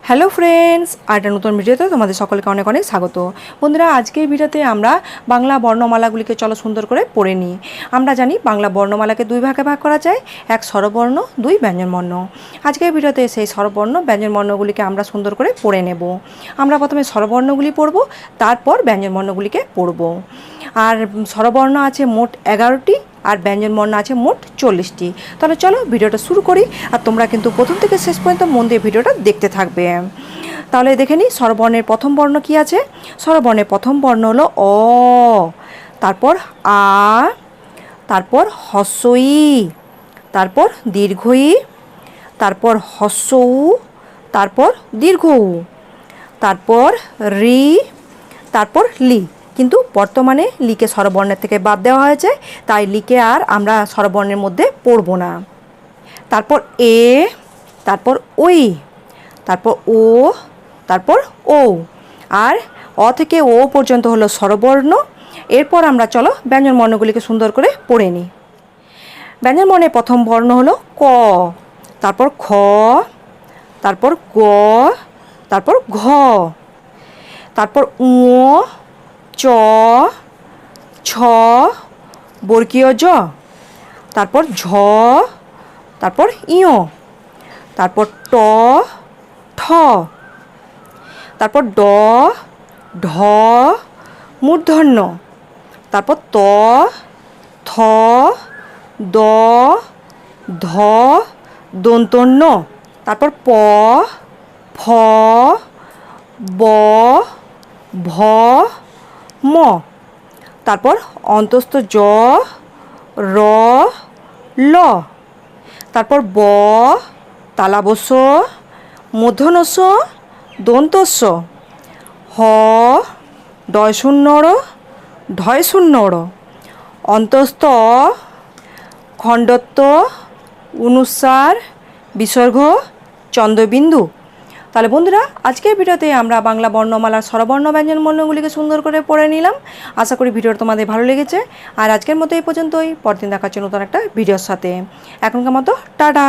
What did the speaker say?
Hello friends, আরেকটা নতুন ভিডিওতে তোমাদের সকলকে অনেক অনেক স্বাগত। বন্ধুরা, আজকের ভিডিওতে আমরা বাংলা বর্ণমালাগুলিকে চলো সুন্দর করে পড়ে নিই। আমরা জানি বাংলা বর্ণমালাকে দুই ভাগে ভাগ করা যায়, এক স্বরবর্ণ, দুই ব্যঞ্জনবর্ণ। আজকের ভিডিওতে সেই স্বরবর্ণ ব্যঞ্জনবর্ণগুলিকে আমরা সুন্দর করে পড়ে নেব। আমরা প্রথমে স্বরবর্ণগুলি পড়ব, তারপর ব্যঞ্জনবর্ণগুলিকে পড়ব। আর স্বরবর্ণ আছে মোট 11টি, আর ব্যঞ্জনবর্ণ আছে মোট 40টি। তাহলে চলো ভিডিওটা শুরু করি, আর তোমরা কিন্তু প্রথম থেকে শেষ পর্যন্ত মন দিয়ে ভিডিওটা দেখতে থাকবে। তাহলে দেখে নিই স্বরবর্ণের প্রথম বর্ণ কি আছে। স্বরবর্ণের প্রথম বর্ণ হলো অ, তারপর আ, তারপর হস্র ই, তারপর দীর্ঘ ই, তারপর হস্র উ, তারপর দীর্ঘ উ, তারপর রি, তারপর লি। কিন্তু বর্তমানে লিকে স্বরবর্ণের থেকে বাদ দেওয়া হয়েছে, তাই লিকে আর আমরা স্বরবর্ণের মধ্যে পড়ব না। তারপর এ, তারপর ওই, তারপর ও, তারপর ও। আর অ থেকে ও পর্যন্ত হলো স্বরবর্ণ। এরপর আমরা চলো ব্যঞ্জনবর্ণগুলিকে সুন্দর করে পড়ে নিই। ব্যঞ্জনবর্ণের প্রথম বর্ণ হলো ক, তারপর খ, তারপর গ, তারপর ঘ, তারপর উ, চ, ছ, বর্গীয় জ, তারপর ঝ, তারপর ইয়, তারপর ট, ঠ, তারপর ড, ঢ, মূর্ধন্য, তারপর ত, থ, দ, ধ, দন্তন্য, তারপর প, ফ, ব, ভ, ম, তারপর অন্তস্থ জ, র, ল, তারপর ব, তালাবস্য, মূর্ধন্যস্য, দন্তস্য, হ, ডয় শূন্য র, ঢয় শূন্য র, অন্তস্থ, খণ্ডত্ব, অনুস্বার, বিসর্গ, চন্দ্রবিন্দু। তাহলে বন্ধুরা, আজকের ভিডিওতে আমরা বাংলা বর্ণমালার স্বরবর্ণ ব্যঞ্জনবর্ণগুলিকে সুন্দর করে পড়ে নিলাম। আশা করি ভিডিওটা তোমাদের ভালো লেগেছে। আর আজকের মতো এই পর্যন্তই, পরদিন দেখাচ্ছি নতুন একটা ভিডিওর সাথে। এখনকার মতো টাটা।